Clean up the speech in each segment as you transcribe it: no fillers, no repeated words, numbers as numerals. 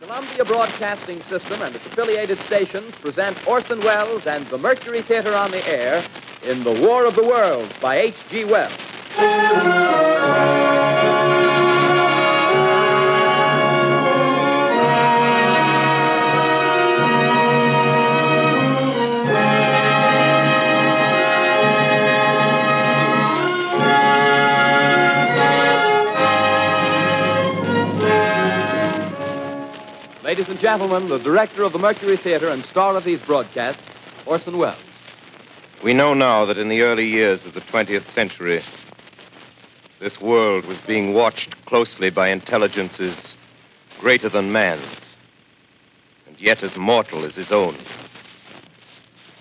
Columbia Broadcasting System and its affiliated stations present Orson Welles and the Mercury Theater on the air in The War of the Worlds by H.G. Wells. Ladies and gentlemen, the director of the Mercury Theater and star of these broadcasts, Orson Welles. We know now that in the early years of the 20th century, this world was being watched closely by intelligences greater than man's, and yet as mortal as his own.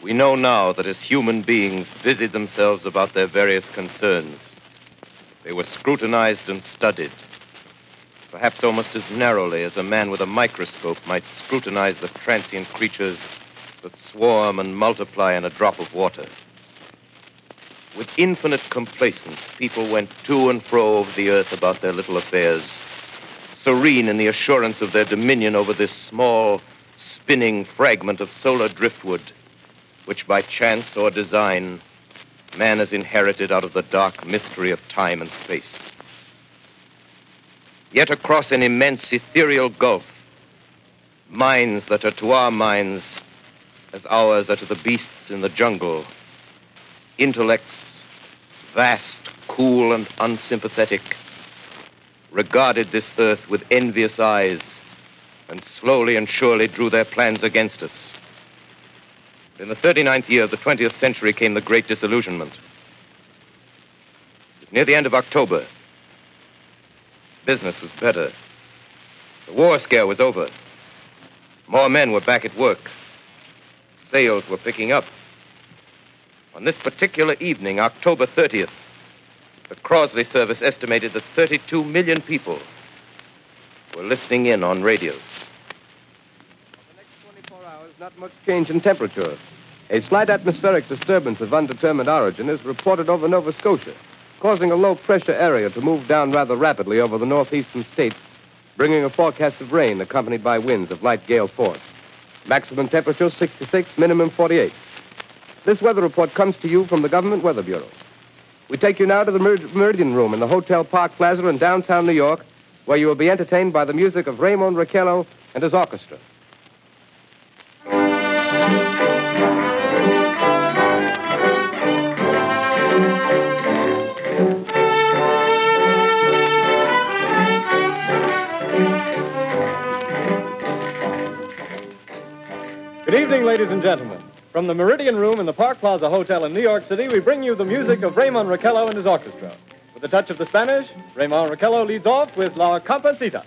We know now that as human beings busied themselves about their various concerns, they were scrutinized and studied, perhaps almost as narrowly as a man with a microscope might scrutinize the transient creatures that swarm and multiply in a drop of water. With infinite complacence, people went to and fro over the earth about their little affairs, serene in the assurance of their dominion over this small, spinning fragment of solar driftwood, which by chance or design, man has inherited out of the dark mystery of time and space. Yet across an immense ethereal gulf, minds that are to our minds as ours are to the beasts in the jungle, intellects, vast, cool, and unsympathetic, regarded this earth with envious eyes and slowly and surely drew their plans against us. In the 39th year of the 20th century came the Great Disillusionment. Near the end of October, business was better. The war scare was over. More men were back at work. Sales were picking up. On this particular evening, October 30th, the Crosley service estimated that 32 million people were listening in on radios. For the next 24 hours, not much change in temperature. A slight atmospheric disturbance of undetermined origin is reported over Nova Scotia, causing a low-pressure area to move down rather rapidly over the northeastern states, bringing a forecast of rain accompanied by winds of light gale force. Maximum temperature 66, minimum 48. This weather report comes to you from the Government Weather Bureau. We take you now to the Meridian Room in the Hotel Park Plaza in downtown New York, where you will be entertained by the music of Raymond Raquello and his orchestra. Good evening, ladies and gentlemen. From the Meridian Room in the Park Plaza Hotel in New York City, we bring you the music of Raymond Raquello and his orchestra. With a touch of the Spanish, Raymond Raquello leads off with La Comparsita.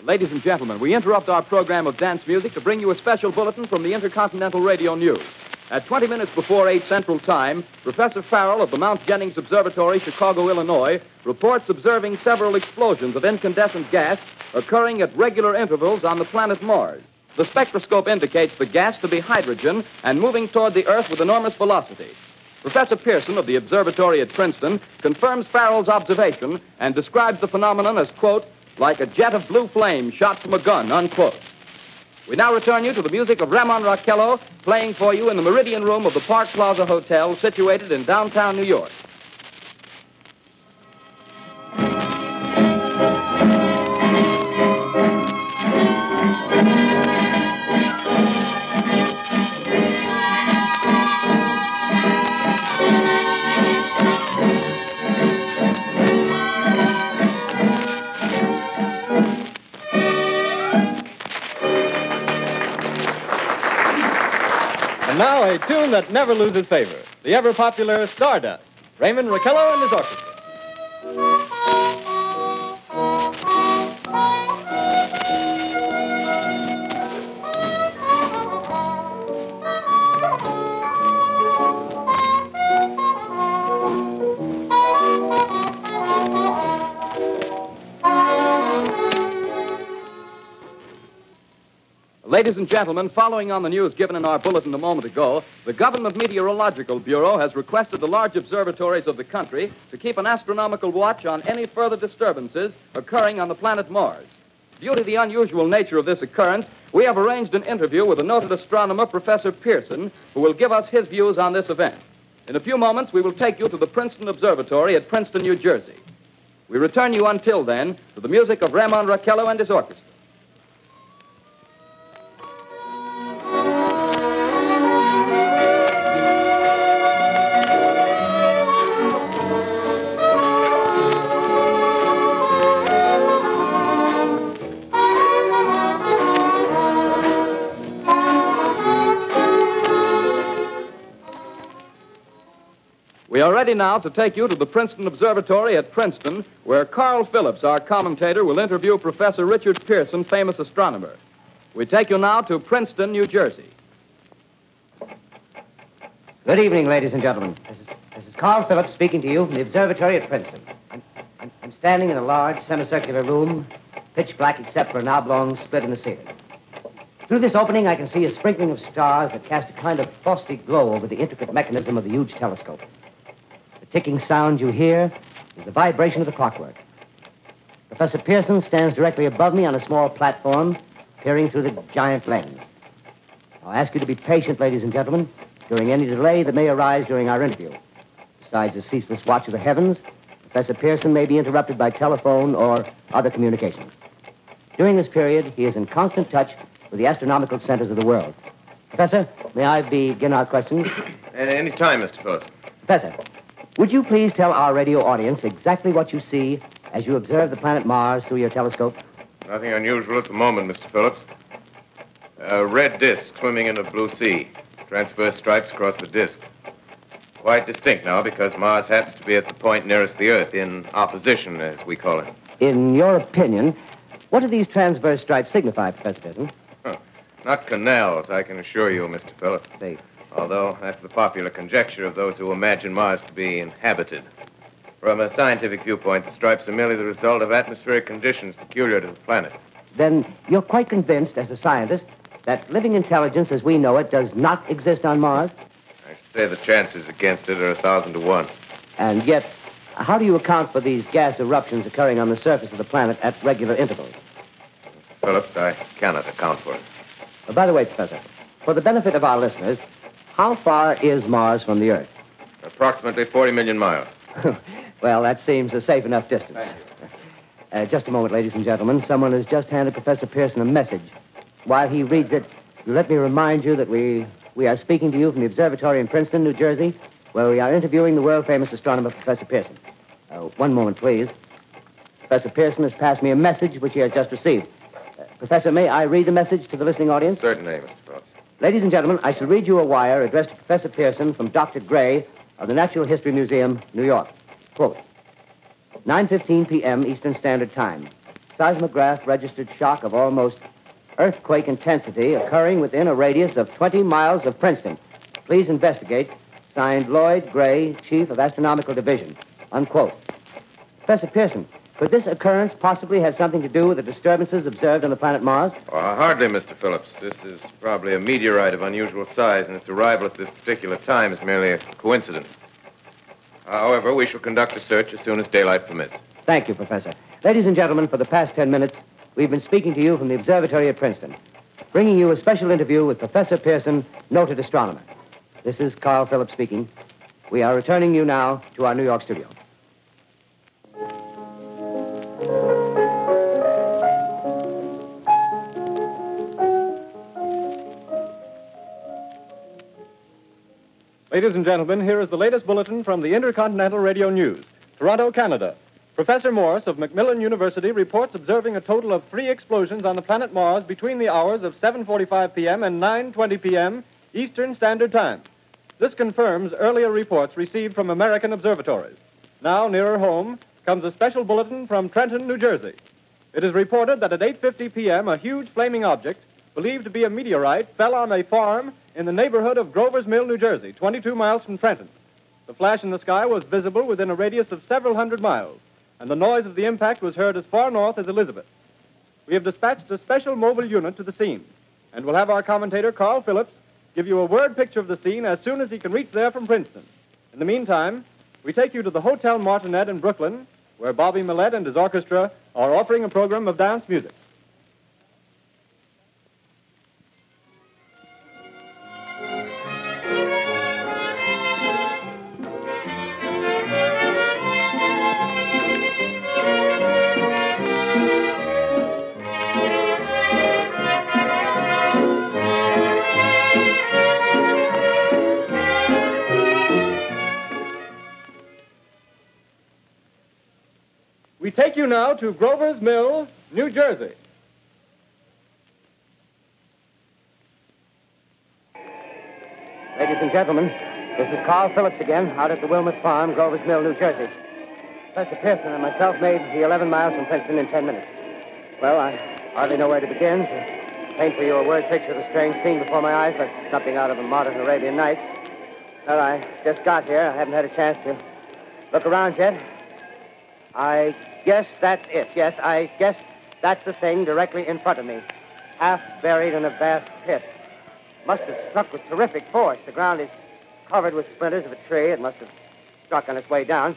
Ladies and gentlemen, we interrupt our program of dance music to bring you a special bulletin from the Intercontinental Radio News. At 20 minutes before 8 Central Time, Professor Farrell of the Mount Jennings Observatory, Chicago, Illinois, reports observing several explosions of incandescent gas occurring at regular intervals on the planet Mars. The spectroscope indicates the gas to be hydrogen and moving toward the Earth with enormous velocity. Professor Pearson of the observatory at Princeton confirms Farrell's observation and describes the phenomenon as, quote, like a jet of blue flame shot from a gun, unquote. We now return you to the music of Raymond Raquello, playing for you in the Meridian Room of the Park Plaza Hotel, situated in downtown New York. And now a tune that never loses favor, the ever-popular Stardust, Raymond Raquello and his orchestra. Ladies and gentlemen, following on the news given in our bulletin a moment ago, the Government Meteorological Bureau has requested the large observatories of the country to keep an astronomical watch on any further disturbances occurring on the planet Mars. Due to the unusual nature of this occurrence, we have arranged an interview with the noted astronomer, Professor Pearson, who will give us his views on this event. In a few moments, we will take you to the Princeton Observatory at Princeton, New Jersey. We return you until then to the music of Ramon Raquello and his orchestra. We are ready now to take you to the Princeton Observatory at Princeton, where Carl Phillips, our commentator, will interview Professor Richard Pearson, famous astronomer. We take you now to Princeton, New Jersey. Good evening, ladies and gentlemen. This is Carl Phillips speaking to you from the observatory at Princeton. I'm standing in a large semicircular room, pitch black except for an oblong split in the ceiling. Through this opening, I can see a sprinkling of stars that cast a kind of frosty glow over the intricate mechanism of the huge telescope. The ticking sound you hear is the vibration of the clockwork. Professor Pearson stands directly above me on a small platform, peering through the giant lens. I'll ask you to be patient, ladies and gentlemen, during any delay that may arise during our interview. Besides the ceaseless watch of the heavens, Professor Pearson may be interrupted by telephone or other communications. During this period, he is in constant touch with the astronomical centers of the world. Professor, may I begin our questions? At any time, Mr. Phillips. Professor, would you please tell our radio audience exactly what you see as you observe the planet Mars through your telescope? Nothing unusual at the moment, Mr. Phillips. A red disk swimming in a blue sea. Transverse stripes across the disk. Quite distinct now because Mars happens to be at the point nearest the Earth, in opposition, as we call it. In your opinion, what do these transverse stripes signify, Professor Pearson? Not canals, I can assure you, Mr. Phillips. They... Although that's the popular conjecture of those who imagine Mars to be inhabited. From a scientific viewpoint, the stripes are merely the result of atmospheric conditions peculiar to the planet. Then you're quite convinced, as a scientist, that living intelligence as we know it does not exist on Mars? I should say the chances against it are 1,000 to 1. And yet, how do you account for these gas eruptions occurring on the surface of the planet at regular intervals? Phillips, I cannot account for it. By the way, Professor, for the benefit of our listeners, how far is Mars from the Earth? Approximately 40 million miles. Well, that seems a safe enough distance. Thank you. Just a moment, ladies and gentlemen. Someone has just handed Professor Pearson a message. While he reads it, let me remind you that we are speaking to you from the observatory in Princeton, New Jersey, where we are interviewing the world-famous astronomer, Professor Pearson. One moment, please. Professor Pearson has passed me a message which he has just received. Professor, may I read the message to the listening audience? Certainly, Mr. Phillips. Ladies and gentlemen, I shall read you a wire addressed to Professor Pearson from Dr. Gray of the Natural History Museum, New York. Quote, 9:15 p.m. Eastern Standard Time. Seismograph registered shock of almost earthquake intensity occurring within a radius of 20 miles of Princeton. Please investigate. Signed, Lloyd Gray, Chief of Astronomical Division. Unquote. Professor Pearson, could this occurrence possibly have something to do with the disturbances observed on the planet Mars? Hardly, Mr. Phillips. This is probably a meteorite of unusual size, and its arrival at this particular time is merely a coincidence. However, we shall conduct a search as soon as daylight permits. Thank you, Professor. Ladies and gentlemen, for the past 10 minutes, we've been speaking to you from the observatory at Princeton, bringing you a special interview with Professor Pearson, noted astronomer. This is Carl Phillips speaking. We are returning you now to our New York studio. Ladies and gentlemen, here is the latest bulletin from the Intercontinental Radio News. Toronto, Canada. Professor Morse of Macmillan University reports observing a total of 3 explosions on the planet Mars between the hours of 7:45 p.m. and 9:20 p.m. Eastern Standard Time. This confirms earlier reports received from American observatories. Now, nearer home, comes a special bulletin from Trenton, New Jersey. It is reported that at 8:50 p.m., a huge flaming object, believed to be a meteorite, fell on a farm in the neighborhood of Grover's Mill, New Jersey, 22 miles from Trenton. The flash in the sky was visible within a radius of several hundred miles, and the noise of the impact was heard as far north as Elizabeth. We have dispatched a special mobile unit to the scene, And we'll have our commentator, Carl Phillips, give you a word picture of the scene as soon as he can reach there from Princeton. In the meantime, we take you to the Hotel Martinet in Brooklyn, where Bobby Millett and his orchestra are offering a program of dance music. We take you now to Grover's Mill, New Jersey. Ladies and gentlemen, this is Carl Phillips again, out at the Wilmot Farm, Grover's Mill, New Jersey. Professor Pearson and myself made the 11 miles from Princeton in 10 minutes. Well, I hardly know where to begin. To paint for you a word picture of the strange scene before my eyes, like something out of a modern Arabian Nights. Well, I just got here. I haven't had a chance to look around yet. I guess that's it. Yes, I guess that's the thing directly in front of me. Half buried in a vast pit. Must have struck with terrific force. The ground is covered with splinters of a tree. It must have struck on its way down.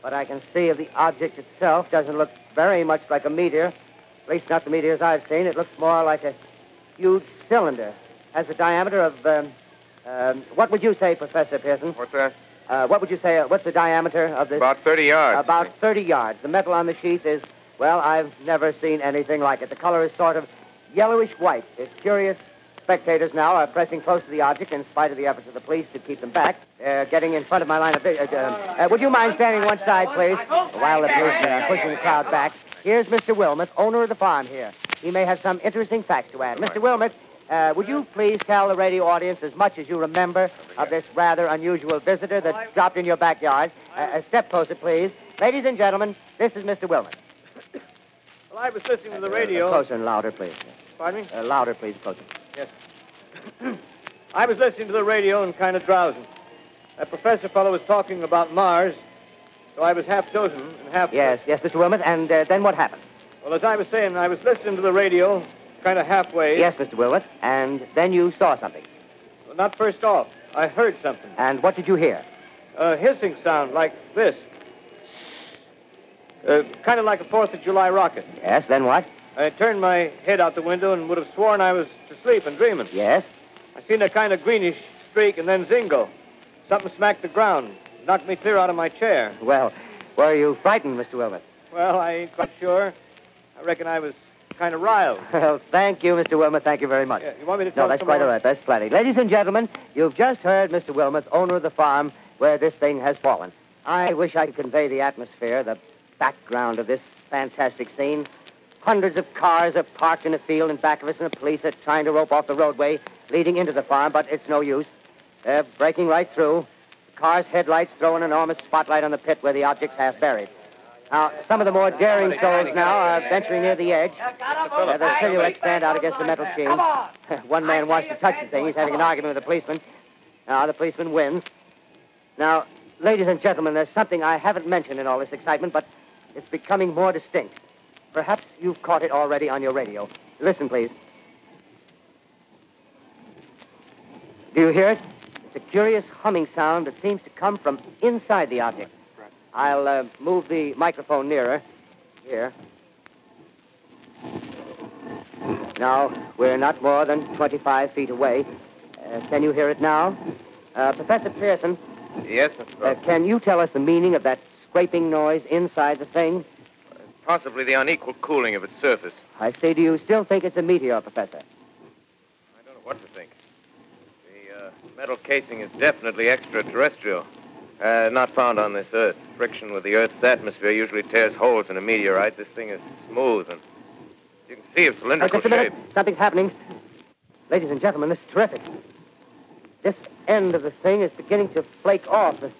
But I can see of the object itself doesn't look very much like a meteor. At least not the meteors I've seen. It looks more like a huge cylinder. Has a diameter of, what would you say, Professor Pearson? What's that? What would you say, what's the diameter of this? About 30 yards. About 30 yards. The metal on the sheath is, well, I've never seen anything like it. The color is sort of yellowish white. Its curious spectators now are pressing close to the object in spite of the efforts of the police to keep them back. They're getting in front of my line of vision. Would you mind standing one side, please? While the policemen are pushing the crowd back. Here's Mr. Wilmot, owner of the farm here. He may have some interesting facts to add. Mr. Wilmot, would you please tell the radio audience as much as you remember of this rather unusual visitor that dropped in your backyard? Step closer, please. Ladies and gentlemen, this is Mr. Wilmot. Well, I was listening to the radio. Closer and louder, please. Pardon me? Louder, please, closer. Yes. I was listening to the radio and kind of drowsing. That professor fellow was talking about Mars, so I was half dozing and half... Yes, Mr. Wilmot, and then what happened? Well, as I was saying, I was listening to the radio, kind of halfway. Yes, Mr. Wilmot, and then you saw something. Well, not first off. I heard something. And what did you hear? A hissing sound like this. Kind of like a 4th of July rocket. Yes, then what? I turned my head out the window and would have sworn I was asleep and dreaming. Yes? I seen a kind of greenish streak and then zingo. Something smacked the ground, knocked me clear out of my chair. Well, were you frightened, Mr. Wilmot? Well, I ain't quite sure. I reckon I was kind of riled. Well, thank you, Mr. Wilmot. Thank you very much. Yeah, you want me to tell No, that's some quite more? all right. That's plenty. Ladies and gentlemen, you've just heard Mr. Wilmot, owner of the farm where this thing has fallen. I wish I could convey the atmosphere, the background of this fantastic scene. Hundreds of cars are parked in a field in back of us, and the police are trying to rope off the roadway leading into the farm, but it's no use. They're breaking right through. The car's headlights throw an enormous spotlight on the pit where the object's half buried. Now, some of the more daring souls now are venturing near the edge. Their silhouettes stand out against the metal sheen. One man wants to touch the thing. He's having an argument with the policeman. Now, the policeman wins. Now, ladies and gentlemen, there's something I haven't mentioned in all this excitement, but it's becoming more distinct. Perhaps you've caught it already on your radio. Listen, please. Do you hear it? It's a curious humming sound that seems to come from inside the object. I'll move the microphone nearer. Here. Now, we're not more than 25 feet away. Can you hear it now? Professor Pearson. Yes, Mr. Phillips. Can you tell us the meaning of that scraping noise inside the thing? Possibly the unequal cooling of its surface. I say, do you still think it's a meteor, Professor? I don't know what to think. The metal casing is definitely extraterrestrial. Not found on this Earth. Friction with the Earth's atmosphere usually tears holes in a meteorite. This thing is smooth, and you can see its cylindrical Just a minute. shape. Something's happening. Ladies and gentlemen, this is terrific. This end of the thing is beginning to flake off. The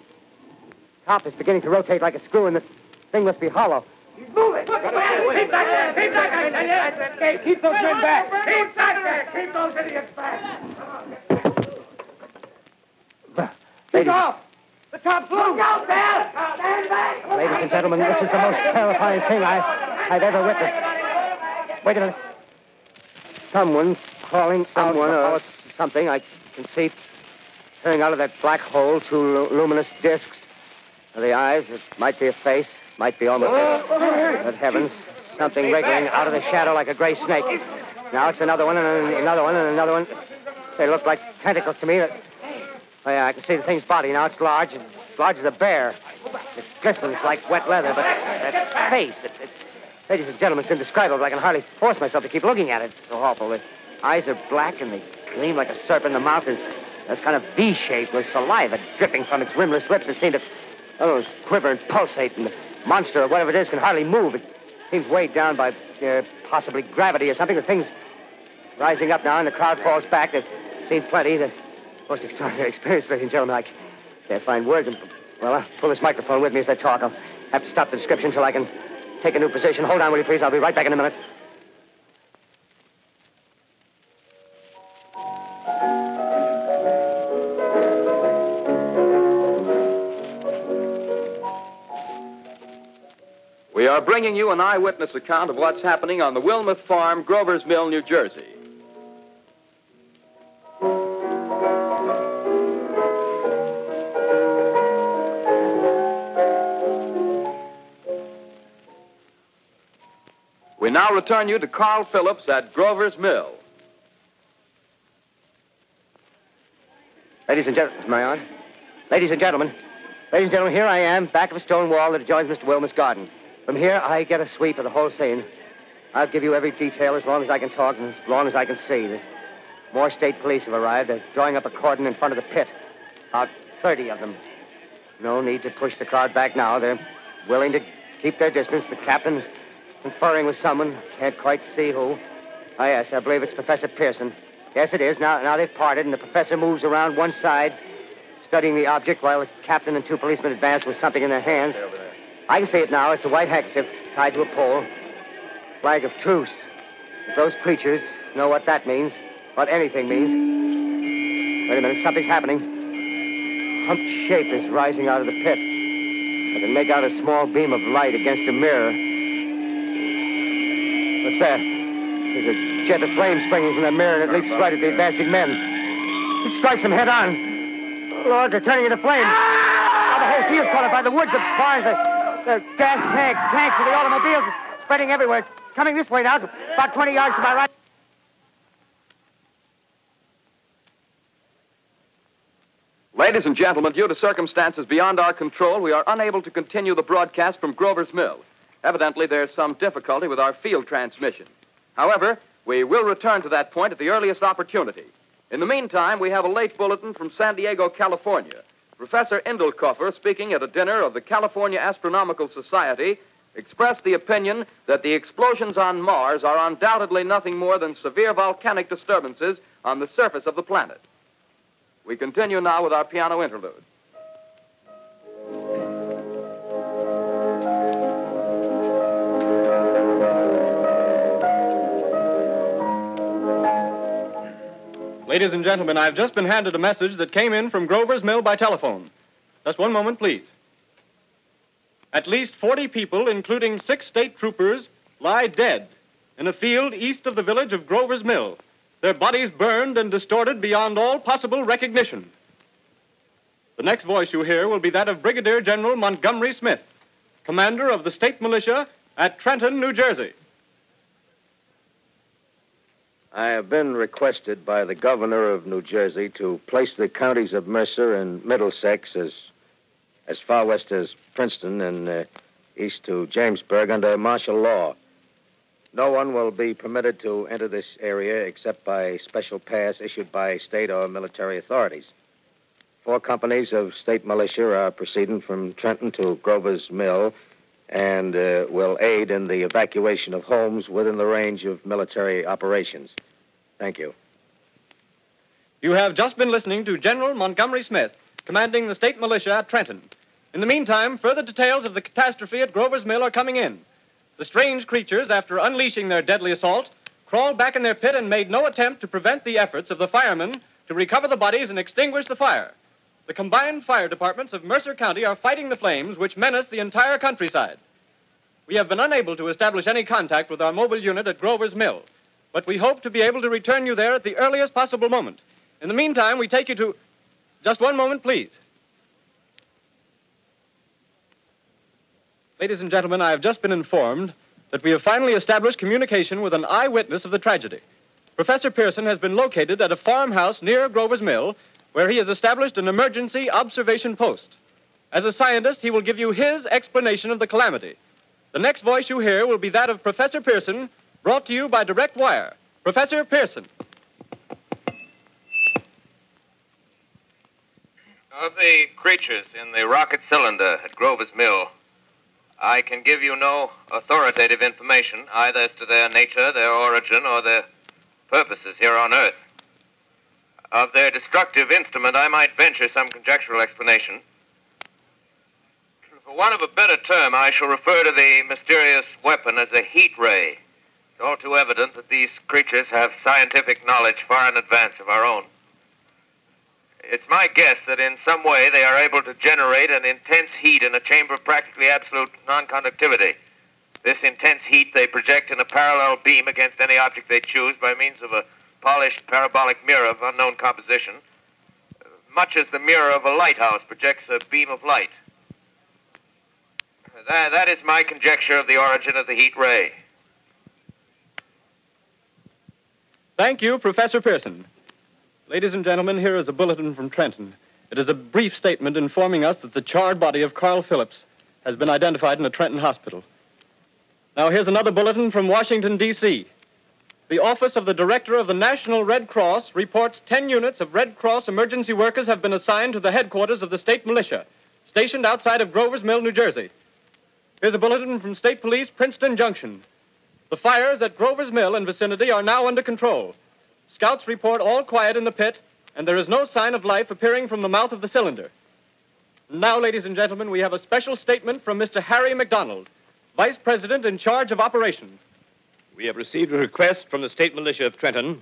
top is beginning to rotate like a screw, and the thing must be hollow. He's moving. Keep back there. Keep back there. Keep those men back. Keep back there. Keep those idiots back. Ladies, off. The top's loose. Look out there. Stand back. ladies and gentlemen, this is the most terrifying thing I've ever witnessed. Wait a minute. someone crawling Someone out or of something. I can see coming out of that black hole, two luminous discs. The eyes, it might be a face, might be almost Good heavens, something wriggling out of the shadow like a gray snake. Now it's another one, and another one, and another one. They look like tentacles to me. Oh, yeah, I can see the thing's body now. It's large as a bear. It glistens like wet leather, but that face, ladies and gentlemen, it's indescribable. I can hardly force myself to keep looking at it. It's so awful. The eyes are black, and they gleam like a serpent. The mouth is kind of V-shaped with saliva dripping from its rimless lips. It seems to quiver and pulsate, and the monster or whatever it is can hardly move. It seems weighed down by possibly gravity or something. The thing's rising up now, and the crowd falls back. They've seen plenty. The most extraordinary experience, ladies and gentlemen. I can't find words. Well, I'll pull this microphone with me as I talk. I'll have to stop the description until I can take a new position. Hold on, will you, please? I'll be right back in a minute. We are bringing you an eyewitness account of what's happening on the Wilmuth Farm, Grover's Mill, New Jersey. We now return you to Carl Phillips at Grover's Mill. Ladies and gentlemen, Marion. Ladies and gentlemen, here I am, back of a stone wall that adjoins Mr. Wilmuth's garden. From here, I get a sweep of the whole scene. I'll give you every detail as long as I can talk and as long as I can see. More state police have arrived. They're drawing up a cordon in front of the pit. About 30 of them. No need to push the crowd back now. They're willing to keep their distance. The captain's conferring with someone. Can't quite see who. Oh, yes, I believe it's Professor Pearson. Yes, it is. Now they've parted, and the professor moves around one side, studying the object, while the captain and two policemen advance with something in their hands. I can see it now. It's a white handkerchief tied to a pole. Flag of truce. If those creatures know what that means, what anything means. Wait a minute, something's happening. Humped shape is rising out of the pit. I can make out a small beam of light against a mirror. What's that? There's a jet of flame springing from the mirror, and it leaps right at the advancing men. It strikes them head on. Lord, they're turning into flames. Now the whole field's caught up by the woods, the barns, the gas tanks of the automobiles spreading everywhere. It's coming this way now, about 20 yards to my right. Ladies and gentlemen, due to circumstances beyond our control, we are unable to continue the broadcast from Grover's Mill. Evidently, there's some difficulty with our field transmission. However, we will return to that point at the earliest opportunity. In the meantime, we have a late bulletin from San Diego, California. Professor Indelkoffer, speaking at a dinner of the California Astronomical Society, expressed the opinion that the explosions on Mars are undoubtedly nothing more than severe volcanic disturbances on the surface of the planet. We continue now with our piano interlude. Ladies and gentlemen, I've just been handed a message that came in from Grover's Mill by telephone. Just one moment, please. At least 40 people, including 6 state troopers, lie dead in a field east of the village of Grover's Mill, their bodies burned and distorted beyond all possible recognition. The next voice you hear will be that of Brigadier General Montgomery Smith, commander of the state militia at Trenton, New Jersey. I have been requested by the governor of New Jersey to place the counties of Mercer and Middlesex as far west as Princeton and east to Jamesburg under martial law. No one will be permitted to enter this area except by special pass issued by state or military authorities. 4 companies of state militia are proceeding from Trenton to Grover's Mill and will aid in the evacuation of homes within the range of military operations. Thank you. You have just been listening to General Montgomery Smith, commanding the state militia at Trenton. In the meantime, further details of the catastrophe at Grover's Mill are coming in. The strange creatures, after unleashing their deadly assault, crawled back in their pit and made no attempt to prevent the efforts of the firemen to recover the bodies and extinguish the fire. The combined fire departments of Mercer County are fighting the flames which menace the entire countryside. We have been unable to establish any contact with our mobile unit at Grover's Mill, but we hope to be able to return you there at the earliest possible moment. In the meantime, we take you to... Just one moment, please. Ladies and gentlemen, I have just been informed that we have finally established communication with an eyewitness of the tragedy. Professor Pearson has been located at a farmhouse near Grover's Mill, where he has established an emergency observation post. As a scientist, he will give you his explanation of the calamity. The next voice you hear will be that of Professor Pearson, brought to you by direct wire. Professor Pearson. Of the creatures in the rocket cylinder at Grover's Mill, I can give you no authoritative information, either as to their nature, their origin, or their purposes here on Earth. Of their destructive instrument, I might venture some conjectural explanation. For want of a better term, I shall refer to the mysterious weapon as a heat ray. It's all too evident that these creatures have scientific knowledge far in advance of our own. It's my guess that in some way they are able to generate an intense heat in a chamber of practically absolute non-conductivity. This intense heat they project in a parallel beam against any object they choose by means of a polished parabolic mirror of unknown composition, much as the mirror of a lighthouse projects a beam of light. That is my conjecture of the origin of the heat ray. Thank you, Professor Pearson. Ladies and gentlemen, here is a bulletin from Trenton. It is a brief statement informing us that the charred body of Carl Phillips has been identified in a Trenton hospital. Now, here's another bulletin from Washington, D.C. The Office of the Director of the National Red Cross reports 10 units of Red Cross emergency workers have been assigned to the headquarters of the state militia, stationed outside of Grover's Mill, New Jersey. Here's a bulletin from State Police, Princeton Junction. The fires at Grover's Mill and vicinity are now under control. Scouts report all quiet in the pit, and there is no sign of life appearing from the mouth of the cylinder. Now, ladies and gentlemen, we have a special statement from Mr. Harry McDonald, Vice President in charge of operations. We have received a request from the state militia of Trenton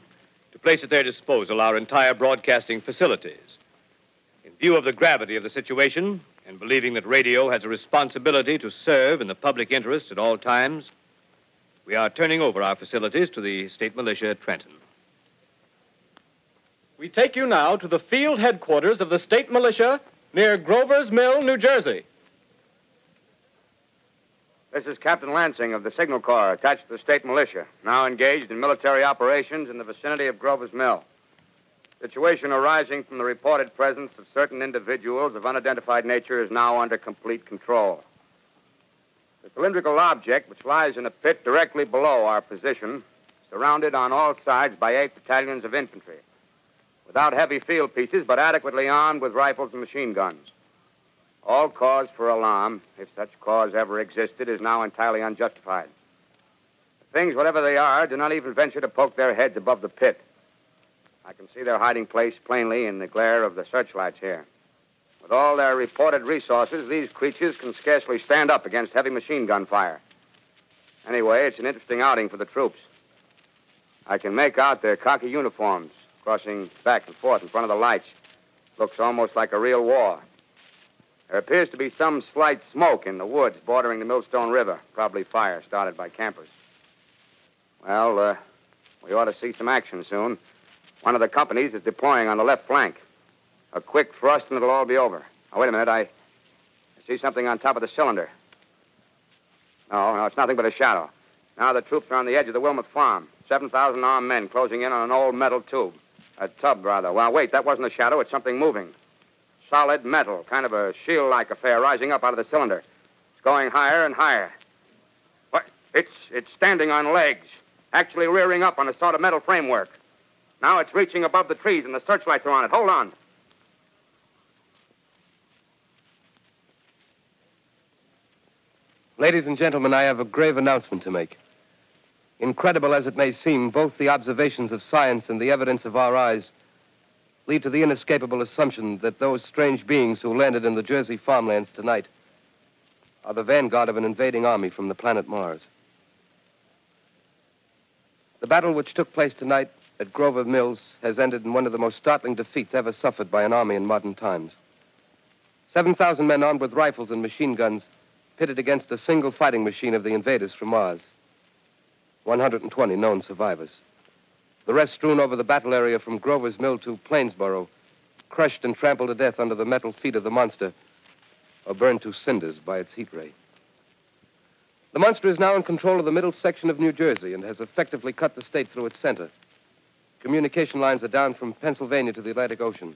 to place at their disposal our entire broadcasting facilities. In view of the gravity of the situation, and believing that radio has a responsibility to serve in the public interest at all times, we are turning over our facilities to the state militia at Trenton. We take you now to the field headquarters of the state militia near Grover's Mill, New Jersey. This is Captain Lansing of the Signal Corps, attached to the state militia, now engaged in military operations in the vicinity of Grover's Mill. Situation arising from the reported presence of certain individuals of unidentified nature is now under complete control. The cylindrical object, which lies in a pit directly below our position, surrounded on all sides by 8 battalions of infantry, without heavy field pieces, but adequately armed with rifles and machine guns. All cause for alarm, if such cause ever existed, is now entirely unjustified. Things, whatever they are, do not even venture to poke their heads above the pit. I can see their hiding place plainly in the glare of the searchlights here. With all their reported resources, these creatures can scarcely stand up against heavy machine gun fire. Anyway, it's an interesting outing for the troops. I can make out their khaki uniforms crossing back and forth in front of the lights. Looks almost like a real war. There appears to be some slight smoke in the woods bordering the Millstone River, probably fire started by campers. Well, we ought to see some action soon. One of the companies is deploying on the left flank. A quick thrust and it'll all be over. Now, wait a minute. I see something on top of the cylinder. No, it's nothing but a shadow. Now the troops are on the edge of the Wilmot farm. 7,000 armed men closing in on an old metal tube. A tub, rather. Well, wait, that wasn't a shadow. It's something moving. Solid metal, kind of a shield-like affair rising up out of the cylinder. It's going higher and higher. What? It's standing on legs, actually rearing up on a sort of metal framework. Now it's reaching above the trees, and the searchlights are on it. Hold on. Ladies and gentlemen, I have a grave announcement to make. Incredible as it may seem, both the observations of science and the evidence of our eyes lead to the inescapable assumption that those strange beings who landed in the Jersey farmlands tonight are the vanguard of an invading army from the planet Mars. The battle which took place tonight at Grover Mills has ended in one of the most startling defeats ever suffered by an army in modern times. 7,000 men armed with rifles and machine guns pitted against a single fighting machine of the invaders from Mars. 120 known survivors. The rest strewn over the battle area from Grover's Mill to Plainsboro, crushed and trampled to death under the metal feet of the monster, or burned to cinders by its heat ray. The monster is now in control of the middle section of New Jersey and has effectively cut the state through its center. Communication lines are down from Pennsylvania to the Atlantic Ocean.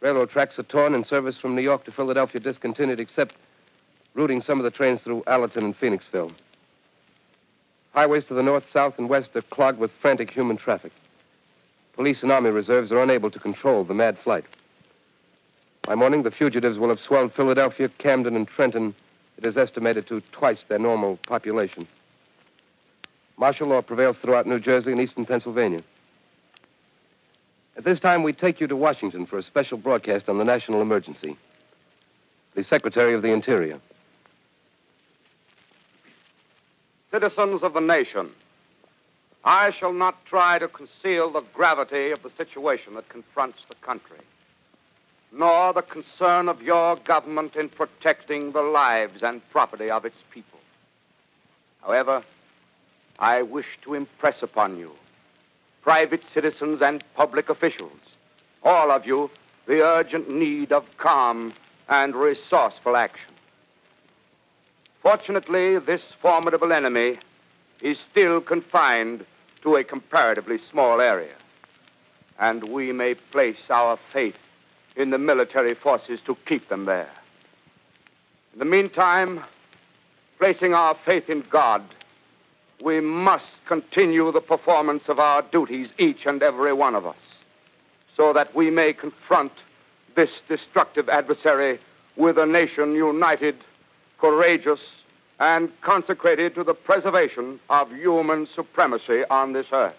Railroad tracks are torn and service from New York to Philadelphia discontinued, except routing some of the trains through Allerton and Phoenixville. Highways to the north, south, and west are clogged with frantic human traffic. Police and Army reserves are unable to control the mad flight. By morning, the fugitives will have swelled Philadelphia, Camden, and Trenton, it is estimated, to twice their normal population. Martial law prevails throughout New Jersey and eastern Pennsylvania. At this time, we take you to Washington for a special broadcast on the national emergency. The Secretary of the Interior. Citizens of the nation, I shall not try to conceal the gravity of the situation that confronts the country, nor the concern of your government in protecting the lives and property of its people. However, I wish to impress upon you, private citizens and public officials, all of you, the urgent need of calm and resourceful action. Fortunately, this formidable enemy is still confined to a comparatively small area, and we may place our faith in the military forces to keep them there. In the meantime, placing our faith in God, we must continue the performance of our duties, each and every one of us, so that we may confront this destructive adversary with a nation united, courageous, and consecrated to the preservation of human supremacy on this earth.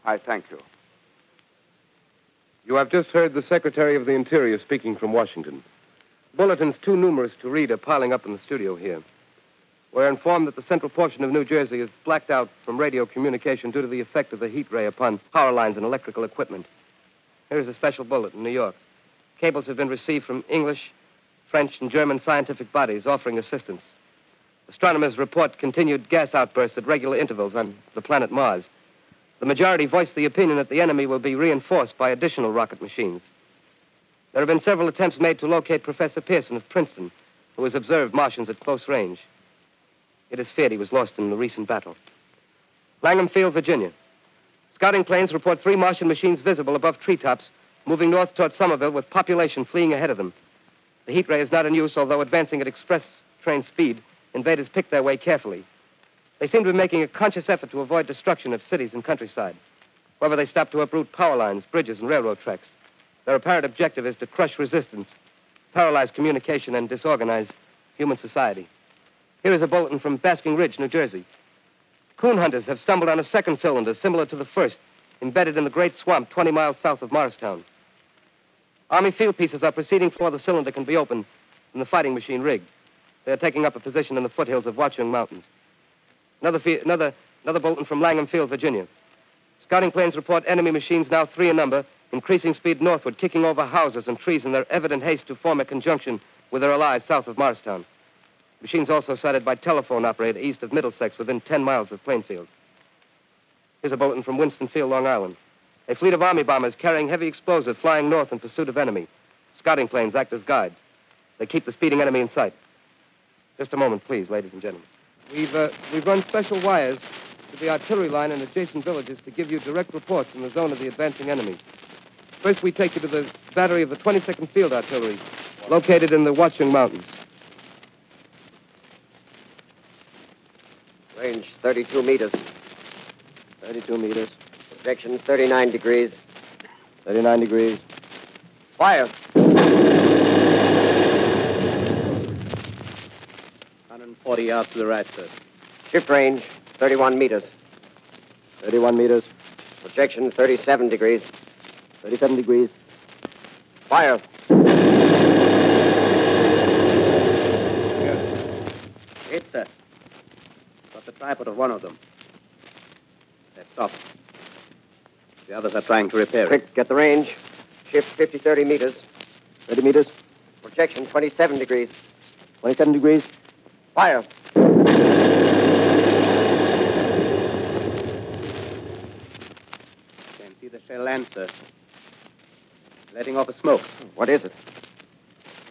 I thank you. You have just heard the Secretary of the Interior speaking from Washington. Bulletins too numerous to read are piling up in the studio here. We're informed that the central portion of New Jersey is blacked out from radio communication due to the effect of the heat ray upon power lines and electrical equipment. Here's a special bulletin in New York. Cables have been received from English, French, and German scientific bodies offering assistance. Astronomers report continued gas outbursts at regular intervals on the planet Mars. The majority voiced the opinion that the enemy will be reinforced by additional rocket machines. There have been several attempts made to locate Professor Pearson of Princeton, who has observed Martians at close range. It is feared he was lost in the recent battle. Langham Field, Virginia. Scouting planes report 3 Martian machines visible above treetops, moving north toward Somerville with population fleeing ahead of them. The heat ray is not in use, although advancing at express train speed, invaders pick their way carefully. They seem to be making a conscious effort to avoid destruction of cities and countryside. However, they stop to uproot power lines, bridges, and railroad tracks. Their apparent objective is to crush resistance, paralyze communication, and disorganize human society. Here is a bulletin from Basking Ridge, New Jersey. Coon hunters have stumbled on a second cylinder similar to the first, embedded in the great swamp 20 miles south of Morristown. Army field pieces are proceeding before the cylinder can be opened and the fighting machine rigged. They are taking up a position in the foothills of Watchung Mountains. Another bulletin from Langham Field, Virginia. Scouting planes report enemy machines, now 3 in number, increasing speed northward, kicking over houses and trees in their evident haste to form a conjunction with their allies south of Morristown. Machines also sighted by telephone operator east of Middlesex, within 10 miles of Plainfield. Here's a bulletin from Winstonfield, Long Island. A fleet of Army bombers carrying heavy explosive flying north in pursuit of enemy. Scouting planes act as guides. They keep the speeding enemy in sight. Just a moment, please, ladies and gentlemen. We've run special wires to the artillery line and adjacent villages to give you direct reports in the zone of the advancing enemy. First, we take you to the battery of the 22nd Field Artillery, located in the Watchung Mountains. Range 32 meters. 32 meters. Projection 39 degrees. 39 degrees. Fire. 140 yards to the right, sir. Shift range 31 meters. 31 meters. Projection 37 degrees. 37 degrees. Fire. Hit, sir. Got the tripod of one of them. They're stopped. The others are trying to repair it. Quick, get the range. Shift 30 meters. 30 meters. Projection 27 degrees. 27 degrees. Fire. puff of smoke. What is it?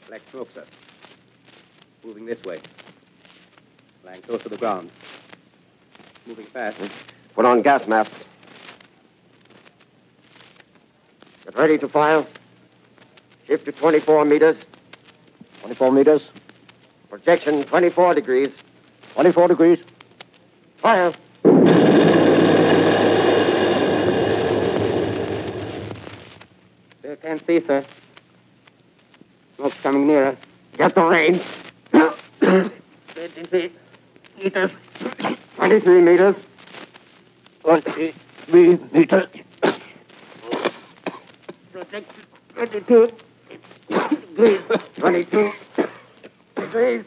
Black smoke, sir. Moving this way. Lying close to the ground. Moving fast. Put on gas masks. Get ready to fire. Shift to 24 meters. 24 meters. Projection 24 degrees. 24 degrees. Fire. Still can't see, sir. Smoke's coming nearer. Get the range. 23 meters. 23 meters. 23 meters. Projection 22 degrees. 22 degrees.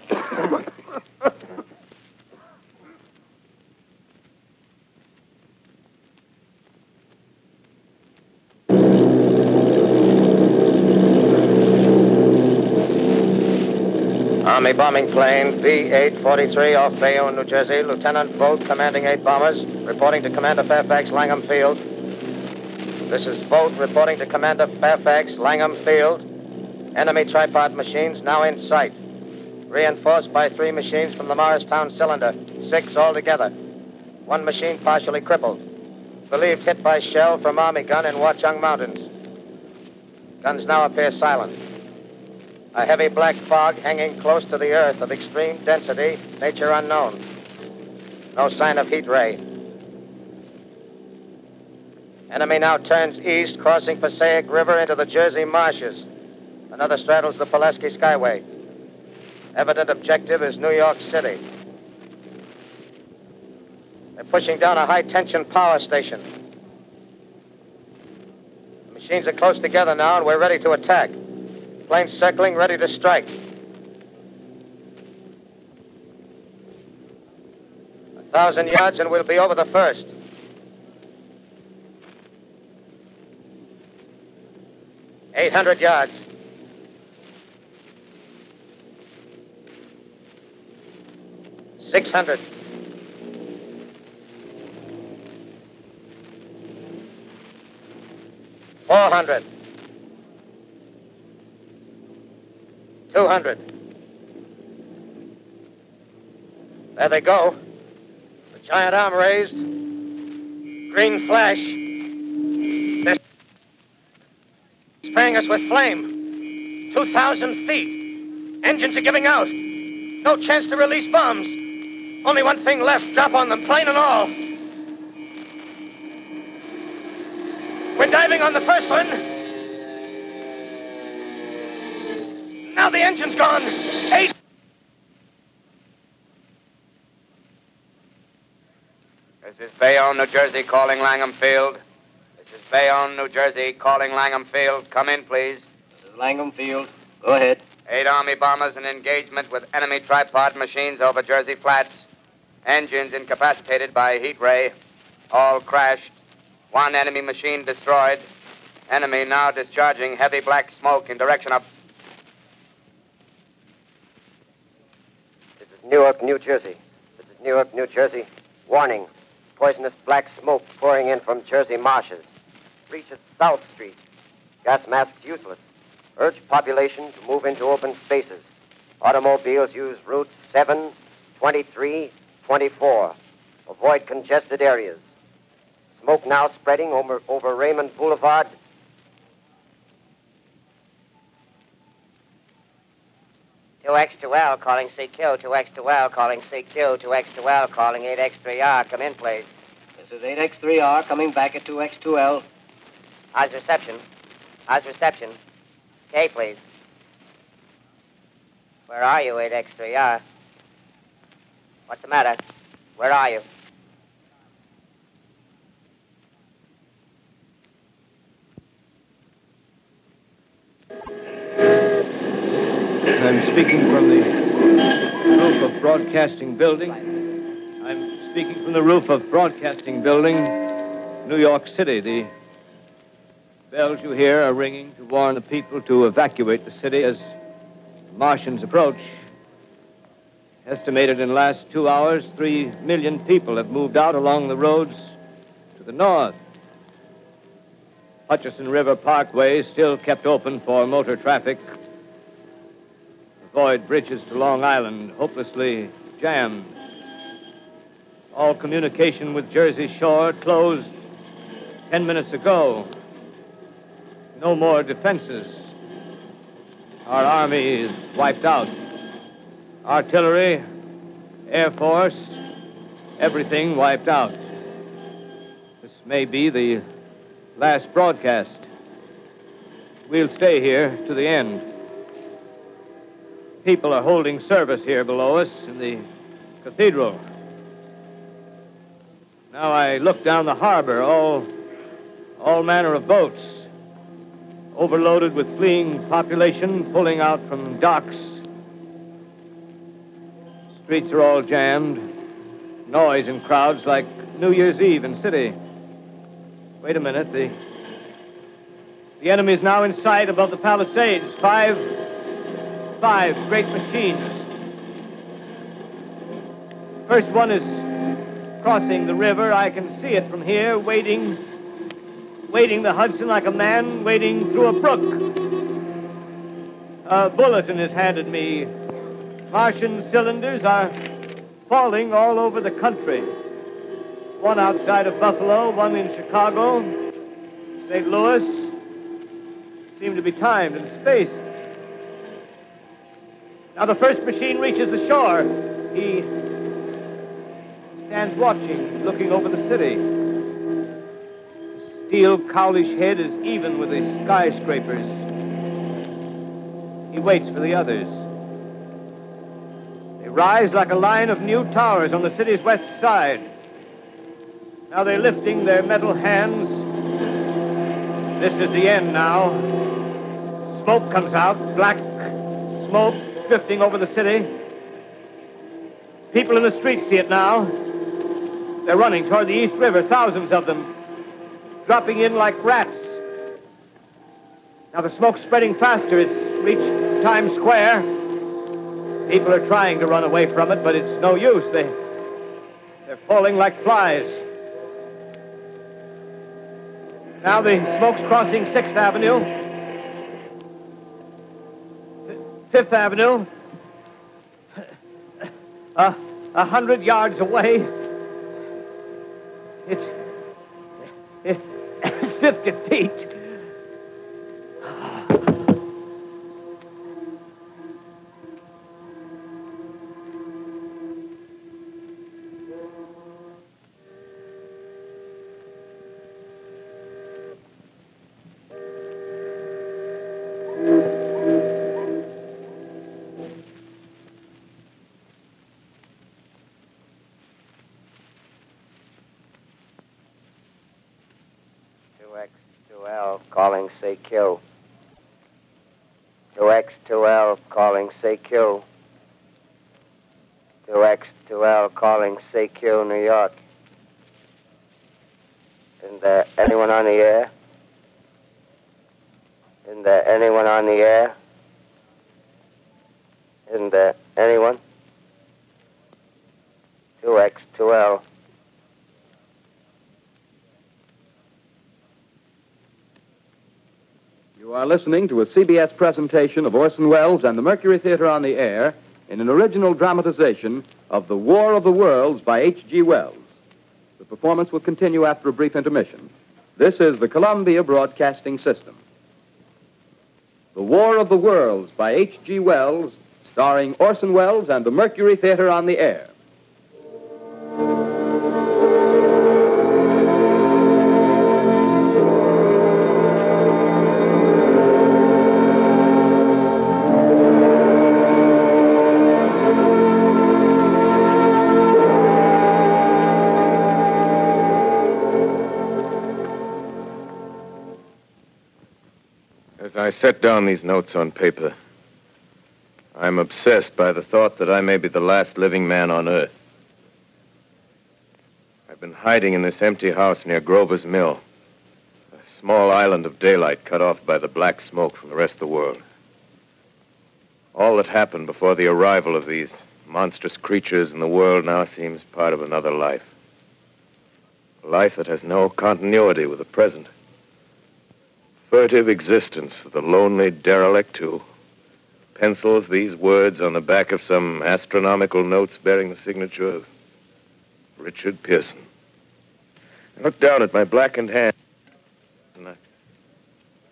Army bombing plane B-843 off Bayonne, New Jersey. Lieutenant Vogt, commanding 8 bombers, reporting to Commander Fairfax, Langham Field. This is Vogt reporting to Commander Fairfax, Langham Field. Enemy tripod machines now in sight. Reinforced by 3 machines from the Morristown cylinder. 6 altogether. 1 machine partially crippled. Believed hit by shell from Army gun in Watchung Mountains. Guns now appear silent. A heavy black fog hanging close to the earth of extreme density, nature unknown. No sign of heat ray. Enemy now turns east, crossing Passaic River into the Jersey marshes. Another straddles the Pulaski Skyway. Evident objective is New York City. They're pushing down a high-tension power station. The machines are close together now, and we're ready to attack. Planes circling, ready to strike. 1,000 yards, and we'll be over the first. $800 yards. $600. $400. 200. There they go. The giant arm raised. Green flash. They're spraying us with flame. 2,000 feet. Engines are giving out. No chance to release bombs. Only one thing left. Drop on them, plane and all. We're diving on the first one. Now the engine's gone. 8. This is Bayonne, New Jersey, calling Langham Field. This is Bayonne, New Jersey, calling Langham Field. Come in, please. This is Langham Field. Go ahead. 8 Army bombers in engagement with enemy tripod machines over Jersey Flats. Engines incapacitated by heat ray. All crashed. 1 enemy machine destroyed. Enemy now discharging heavy black smoke in direction of... Newark, New Jersey. This is Newark, New Jersey. Warning. Poisonous black smoke pouring in from Jersey marshes. Reaches South Street. Gas masks useless. Urge population to move into open spaces. Automobiles use routes 7, 23, 24. Avoid congested areas. Smoke now spreading over Raymond Boulevard. X2L calling CQ, 2X2L calling CQ, 2X2L calling 8X3R. Come in, please. This is 8X3R coming back at 2X2L. How's reception? How's reception? Okay, please. Where are you, 8X3R? What's the matter? Where are you? I'm speaking from the roof of Broadcasting Building. I'm speaking from the roof of Broadcasting Building, New York City. The bells you hear are ringing to warn the people to evacuate the city as the Martians approach. Estimated in the last 2 hours, 3 million people have moved out along the roads to the north. Hutchison River Parkway still kept open for motor traffic. The Void bridges to Long Island hopelessly jammed. All communication with Jersey Shore closed 10 minutes ago. No more defenses. Our army is wiped out. Artillery, Air Force, everything wiped out. This may be the last broadcast. We'll stay here to the end. People are holding service here below us in the cathedral. Now I look down the harbor, all manner of boats, overloaded with fleeing population pulling out from docks. Streets are all jammed. Noise and crowds like New Year's Eve in city. Wait a minute. The enemy is now in sight above the Palisades. Five great machines. First one is crossing the river. I can see it from here, wading the Hudson like a man wading through a brook. A bulletin is handed me. Martian cylinders are falling all over the country. One outside of Buffalo, one in Chicago, St. Louis. Seem to be timed and spaced. Now the first machine reaches the shore. He stands watching, looking over the city. The steel cowlish head is even with the skyscrapers. He waits for the others. They rise like a line of new towers on the city's west side. Now they're lifting their metal hands. This is the end now. Smoke comes out, black smoke drifting over the city. People in the streets see it now. They're running toward the East River, thousands of them, dropping in like rats. Now the smoke's spreading faster. It's reached Times Square. People are trying to run away from it, but it's no use. They're falling like flies. Now the smoke's crossing 6th Avenue, 5th Avenue, 100 yards away. It's 50 feet. Calling CQ. 2X2L calling CQ. 2X2L calling CQ, New York. Isn't there anyone on the air? Isn't there anyone on the air? Isn't there anyone? 2X2L. You are listening to a CBS presentation of Orson Welles and the Mercury Theater on the Air in an original dramatization of The War of the Worlds by H.G. Wells. The performance will continue after a brief intermission. This is the Columbia Broadcasting System. The War of the Worlds by H.G. Wells, starring Orson Welles and the Mercury Theater on the Air. As I set down these notes on paper, I'm obsessed by the thought that I may be the last living man on Earth. I've been hiding in this empty house near Grover's Mill, a small island of daylight cut off by the black smoke from the rest of the world. All that happened before the arrival of these monstrous creatures in the world now seems part of another life. A life that has no continuity with the present. furtive existence of the lonely derelict who pencils these words on the back of some astronomical notes bearing the signature of Richard Pearson. I look down at my blackened hand, and I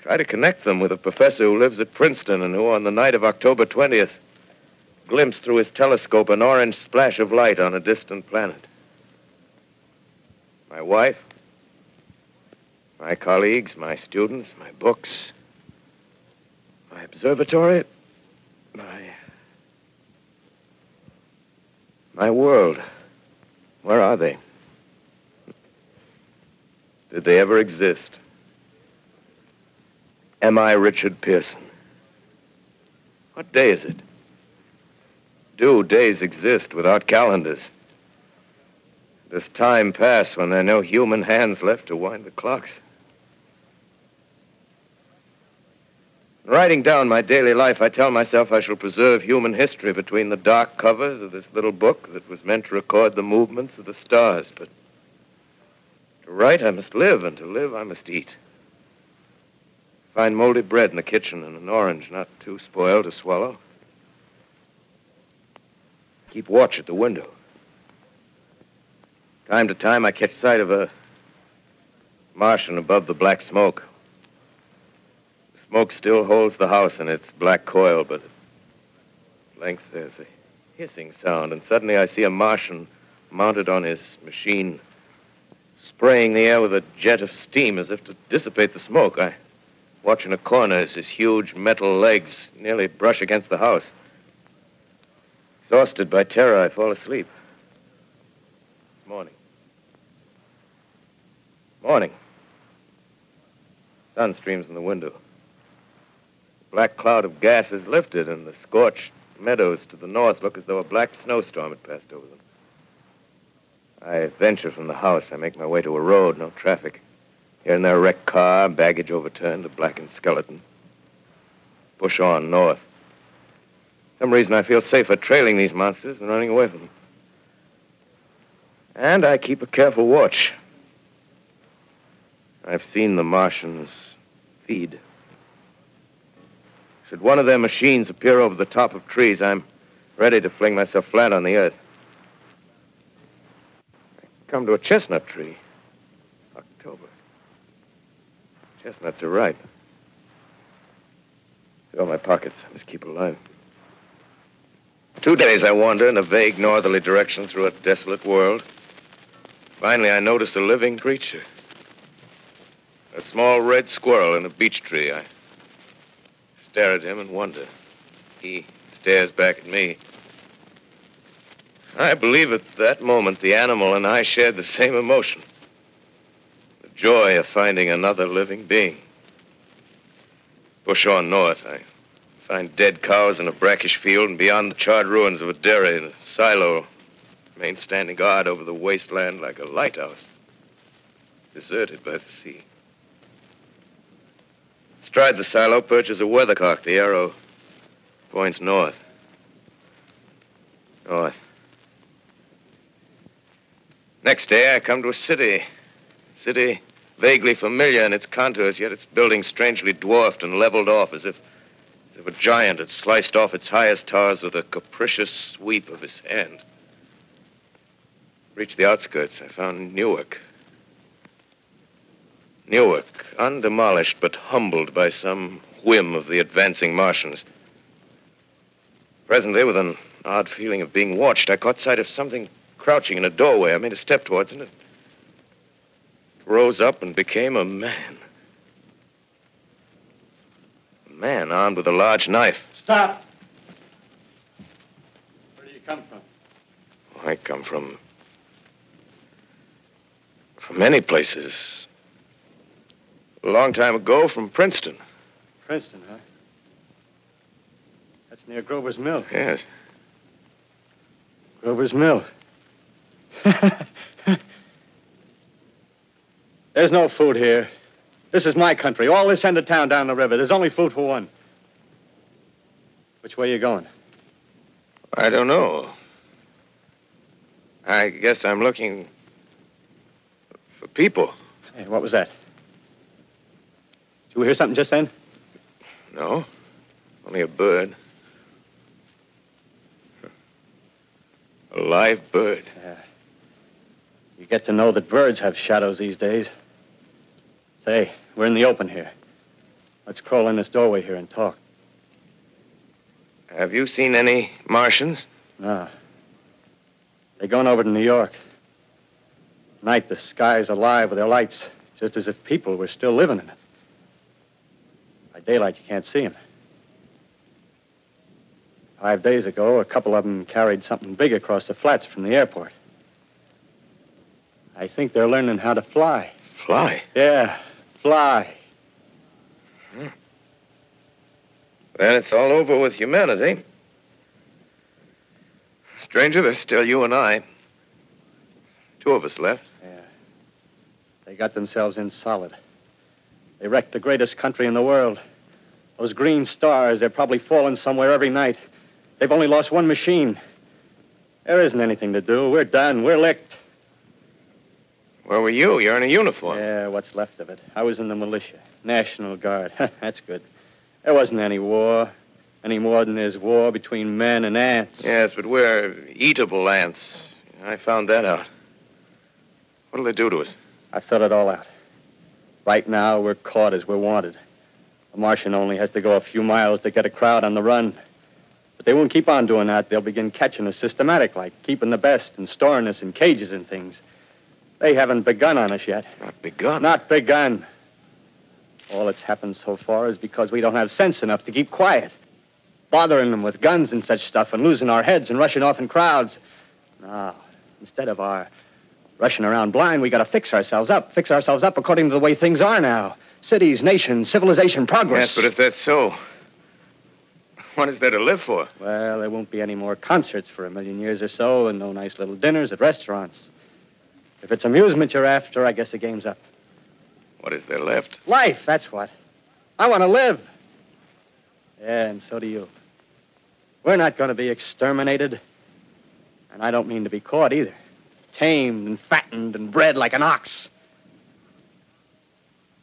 try to connect them with a professor who lives at Princeton and who, on the night of October 20th, glimpsed through his telescope an orange splash of light on a distant planet. My wife, my colleagues, my students, my books, my observatory, my world. Where are they? Did they ever exist? Am I Richard Pearson? What day is it? Do days exist without calendars? Does time pass when there are no human hands left to wind the clocks? In writing down my daily life, I tell myself I shall preserve human history between the dark covers of this little book that was meant to record the movements of the stars. But to write, I must live, and to live, I must eat. Find moldy bread in the kitchen and an orange not too spoiled to swallow. Keep watch at the window. Time to time, I catch sight of a Martian above the black smoke. The smoke still holds the house in its black coil, but at length there's a hissing sound, and suddenly I see a Martian mounted on his machine, spraying the air with a jet of steam as if to dissipate the smoke. I watch in a corner as his huge metal legs nearly brush against the house. Exhausted by terror, I fall asleep. It's morning. Morning. Sun streams in the window. The black cloud of gas is lifted, and the scorched meadows to the north look as though a black snowstorm had passed over them. I venture from the house. I make my way to a road, no traffic. Here and there, a wrecked car, baggage overturned, a blackened skeleton. Push on north. For some reason, I feel safer trailing these monsters than running away from them. And I keep a careful watch. I've seen the Martians feed. Should one of their machines appear over the top of trees, I'm ready to fling myself flat on the earth. I come to a chestnut tree. October. Chestnuts are ripe. Fill my pockets. I must keep alive. 2 days I wander in a vague northerly direction through a desolate world. Finally, I notice a living creature. A small red squirrel in a beech tree. I stare at him and wonder. He stares back at me. I believe at that moment the animal and I shared the same emotion. The joy of finding another living being. Push on north. I find dead cows in a brackish field, and beyond the charred ruins of a dairy and a silo remain standing guard over the wasteland like a lighthouse, deserted by the sea. Astride the silo perches a weathercock. The arrow points north. North. Next day, I come to a city. City vaguely familiar in its contours, yet its buildings strangely dwarfed and leveled off as if a giant had sliced off its highest towers with a capricious sweep of his hand. Reached the outskirts. I found Newark. Newark, undemolished but humbled by some whim of the advancing Martians. Presently, with an odd feeling of being watched, I caught sight of something crouching in a doorway. I made a step towards it. It rose up and became a man. A man armed with a large knife. Stop. Where do you come from? I come from many places. A long time ago, from Princeton. Princeton, huh? That's near Grover's Mill. Yes. Grover's Mill. There's no food here. This is my country. All this end of town down the river. There's only food for one. Which way are you going? I don't know. I guess I'm looking for people. Hey, what was that? Did you hear something just then? No. Only a bird. A live bird. Yeah. You get to know that birds have shadows these days. Say, we're in the open here. Let's crawl in this doorway here and talk. Have you seen any Martians? No. They're going over to New York. Night, the sky's alive with their lights, just as if people were still living in it. By daylight, you can't see them. 5 days ago, a couple of them carried something big across the flats from the airport. I think they're learning how to fly. Fly? Yeah, fly. Then it's all over with humanity. Stranger, there's still you and I. 2 of us left. Yeah. They got themselves in solid. They wrecked the greatest country in the world. Those green stars, they're probably falling somewhere every night. They've only lost 1 machine. There isn't anything to do. We're done. We're licked. Where were you? You're in a uniform. Yeah, what's left of it. I was in the militia. National Guard. That's good. There wasn't any war. Any more than there's war between men and ants. Yes, but we're eatable ants. I found that out. What'll they do to us? I thought it all out. Right now, we're caught as we're wanted. A Martian only has to go a few miles to get a crowd on the run. But they won't keep on doing that. They'll begin catching us systematic, like keeping the best and storing us in cages and things. They haven't begun on us yet. Not begun? Not begun. All that's happened so far is because we don't have sense enough to keep quiet. Bothering them with guns and such stuff and losing our heads and rushing off in crowds. No, instead of our rushing around blind, we got to fix ourselves up according to the way things are now. Cities, nations, civilization, progress. Yes, but if that's so, what is there to live for? Well, there won't be any more concerts for 1,000,000 years or so, and no nice little dinners at restaurants. If it's amusement you're after, I guess the game's up. What is there left? Life, that's what. I want to live. Yeah, and so do you. We're not going to be exterminated. And I don't mean to be caught either. Tamed and fattened and bred like an ox.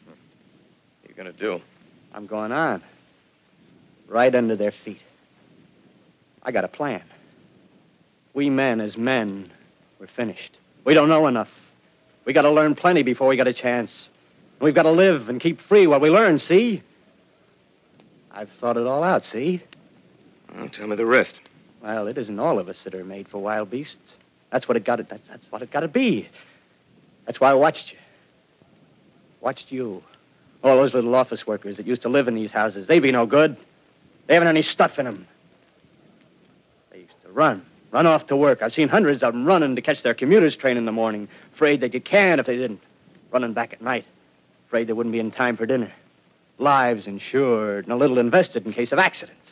What are you going to do? I'm going on. Right under their feet. I got a plan. We men, as men, we're finished. We don't know enough. We got to learn plenty before we got a chance. We've got to live and keep free while we learn, see? I've thought it all out, see? Well, tell me the rest. Well, it isn't all of us that are made for wild beasts. That's what it got to. That's what it got to be. That's why I watched you. Watched you. All those little office workers that used to live in these houses. They be no good. They haven't any stuff in them. They used to run off to work. I've seen hundreds of them running to catch their commuter's train in the morning, afraid they'd get canned if they didn't. Running back at night, afraid they wouldn't be in time for dinner. Lives insured and a little invested in case of accidents.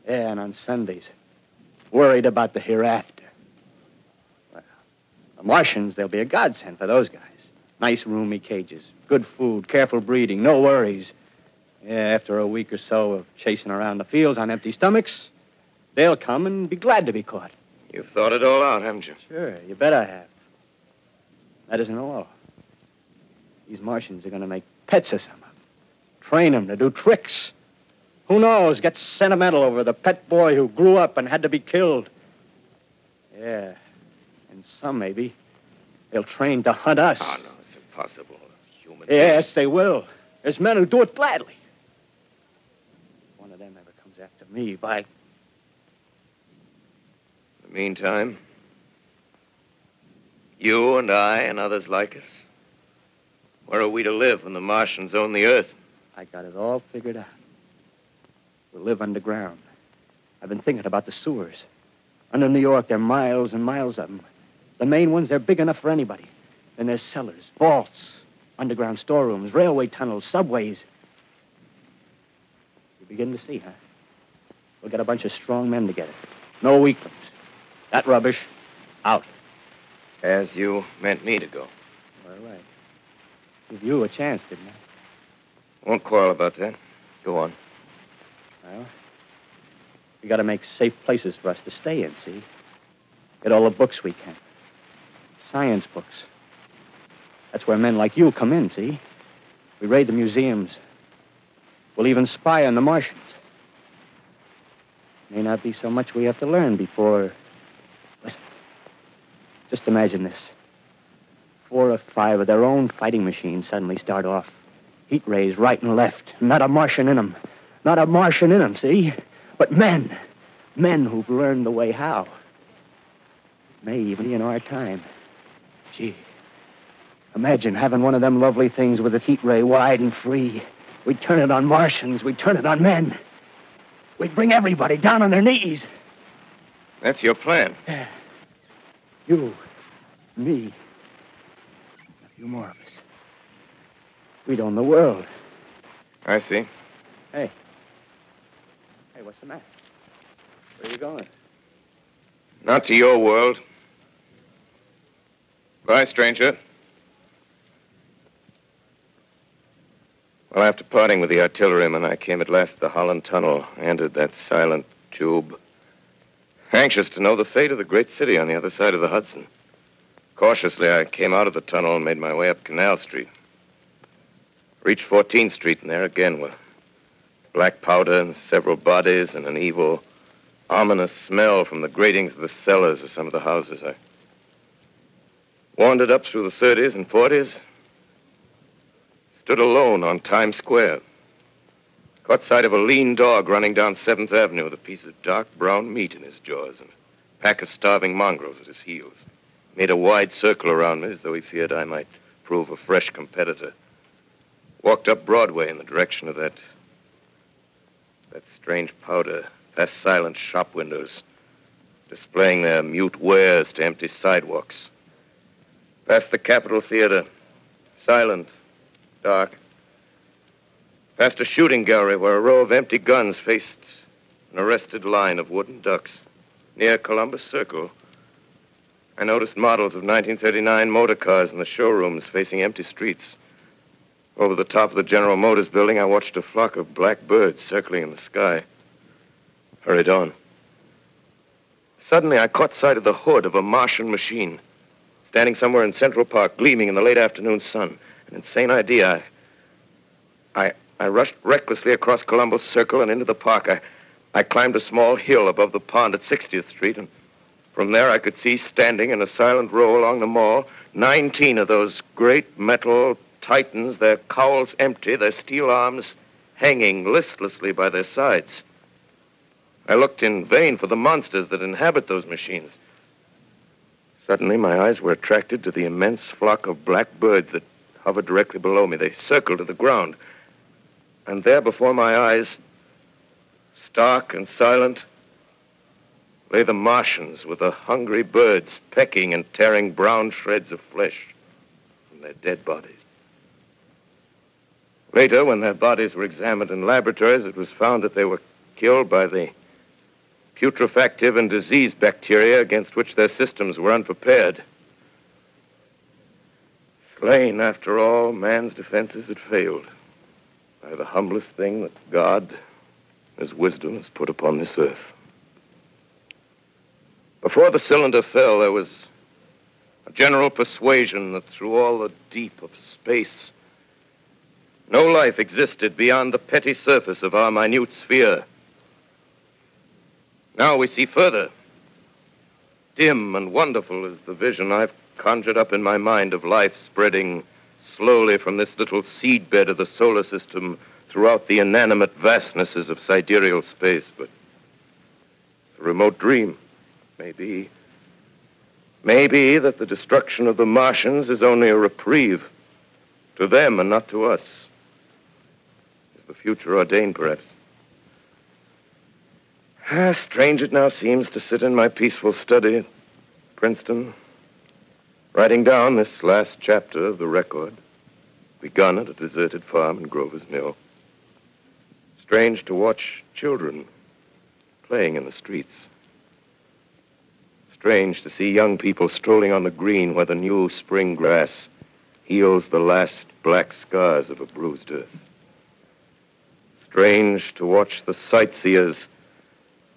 Yeah, and on Sundays, worried about the hereafter. Well, the Martians, they'll be a godsend for those guys. Nice, roomy cages, good food, careful breeding, no worries. Yeah, after a week or so of chasing around the fields on empty stomachs, they'll come and be glad to be caught. You've thought it all out, haven't you? Sure, you bet I have. That isn't all. These Martians are going to make pets of some of them. Train them to do tricks. Who knows, get sentimental over the pet boy who grew up and had to be killed. Yeah, and some, maybe, they'll train to hunt us. Oh, no, it's impossible. Human Yes, beings. they will. There's men who do it gladly. If one of them ever comes after me, by... In the meantime, you and I and others like us, where are we to live when the Martians own the Earth? I got it all figured out. We'll live underground. I've been thinking about the sewers. Under New York, there are miles and miles of them. The main ones, they're big enough for anybody. Then there's cellars, vaults, underground storerooms, railway tunnels, subways. You begin to see, huh? We'll get a bunch of strong men together. No weaklings. That rubbish, out. As you meant me to go. All right. Give you a chance, didn't I? Won't quarrel about that. Go on. Well, we got to make safe places for us to stay in, see? Get all the books we can. Science books. That's where men like you come in, see? We raid the museums, We'll even spy on the Martians. May not be so much we have to learn before... Listen. Just imagine this. 4 or 5 of their own fighting machines suddenly start off. Heat rays right and left. Not a Martian in them. Not a Martian in them, see? But men. Men who've learned the way how. May even be in our time. Gee. Imagine having one of them lovely things with its heat ray wide and free. We'd turn it on Martians. We'd turn it on men. We'd bring everybody down on their knees. That's your plan. You, me, a few more of us. We'd own the world. I see. Hey, what's the matter? Where are you going? Not to your world. Bye, stranger. Well, after parting with the artilleryman, I came at last to the Holland Tunnel, entered that silent tube, anxious to know the fate of the great city on the other side of the Hudson. Cautiously, I came out of the tunnel and made my way up Canal Street. Reached 14th Street, and there again were black powder and several bodies and an evil, ominous smell from the gratings of the cellars of some of the houses. I wandered up through the 30s and 40s, stood alone on Times Square, caught sight of a lean dog running down 7th Avenue with a piece of dark brown meat in his jaws and a pack of starving mongrels at his heels. Made a wide circle around me as though he feared I might prove a fresh competitor. Walked up Broadway in the direction of that strange powder, past silent shop windows, displaying their mute wares to empty sidewalks. Past the Capitol Theater, silent, dark. Past a shooting gallery where a row of empty guns faced an arrested line of wooden ducks. Near Columbus Circle, I noticed models of 1939 motor cars in the showrooms facing empty streets. Over the top of the General Motors building, I watched a flock of black birds circling in the sky. Hurried on. Suddenly, I caught sight of the hood of a Martian machine, standing somewhere in Central Park, gleaming in the late afternoon sun. An insane idea. I rushed recklessly across Columbus Circle and into the park. I climbed a small hill above the pond at 60th Street, and from there I could see, standing in a silent row along the mall, 19 of those great metal titans, their cowls empty, their steel arms hanging listlessly by their sides. I looked in vain for the monsters that inhabit those machines. Suddenly, my eyes were attracted to the immense flock of black birds that hovered directly below me. They circled to the ground. And there before my eyes, stark and silent, lay the Martians with the hungry birds pecking and tearing brown shreds of flesh from their dead bodies. Later, when their bodies were examined in laboratories, it was found that they were killed by the putrefactive and disease bacteria against which their systems were unprepared. Slain, after all, man's defenses had failed by the humblest thing that God, His wisdom, has put upon this earth. Before the cylinder fell, there was a general persuasion that through all the deep of space, no life existed beyond the petty surface of our minute sphere. Now we see further. Dim and wonderful is the vision I've conjured up in my mind of life spreading slowly from this little seedbed of the solar system throughout the inanimate vastnesses of sidereal space. But it's a remote dream. Maybe that the destruction of the Martians is only a reprieve to them and not to us. Is the future ordained, perhaps? Strange it now seems to sit in my peaceful study at Princeton, writing down this last chapter of the record, begun at a deserted farm in Grover's Mill. Strange to watch children playing in the streets. Strange to see young people strolling on the green where the new spring grass heals the last black scars of a bruised earth. Strange to watch the sightseers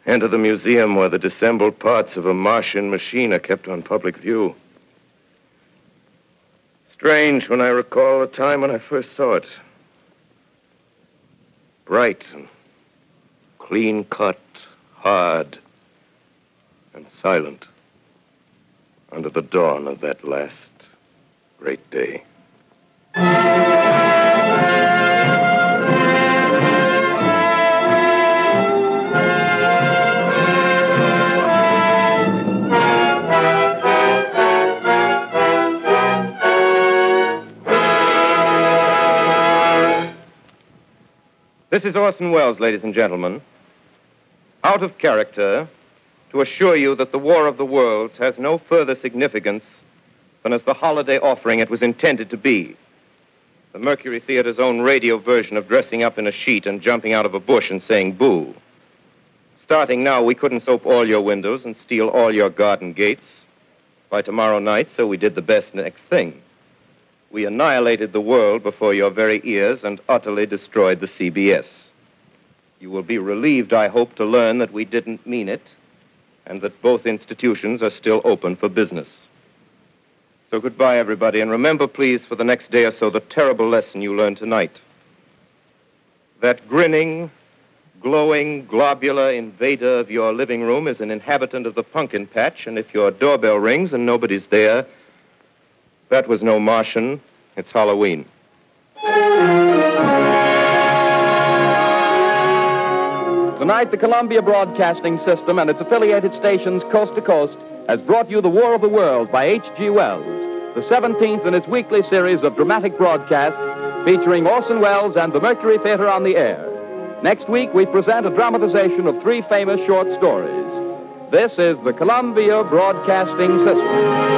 enter the museum where the dissembled parts of a Martian machine are kept on public view. Strange when I recall the time when I first saw it. bright and clean-cut, hard, and silent under the dawn of that last great day. This is Orson Welles, ladies and gentlemen. Out of character, to assure you that the War of the Worlds has no further significance than as the holiday offering it was intended to be. The Mercury Theater's own radio version of dressing up in a sheet and jumping out of a bush and saying boo. Starting now, we couldn't soap all your windows and steal all your garden gates by tomorrow night, so we did the best next thing. We annihilated the world before your very ears and utterly destroyed the CBS. You will be relieved, I hope, to learn that we didn't mean it and that both institutions are still open for business. So goodbye, everybody, and remember, please, for the next day or so, the terrible lesson you learned tonight. That grinning, glowing, globular invader of your living room is an inhabitant of the pumpkin patch, and if your doorbell rings and nobody's there, that was no Martian. It's Halloween. Tonight, the Columbia Broadcasting System and its affiliated stations coast to coast has brought you The War of the Worlds by H.G. Wells, the 17th in its weekly series of dramatic broadcasts featuring Orson Welles and the Mercury Theater on the air. Next week, we present a dramatization of 3 famous short stories. This is the Columbia Broadcasting System.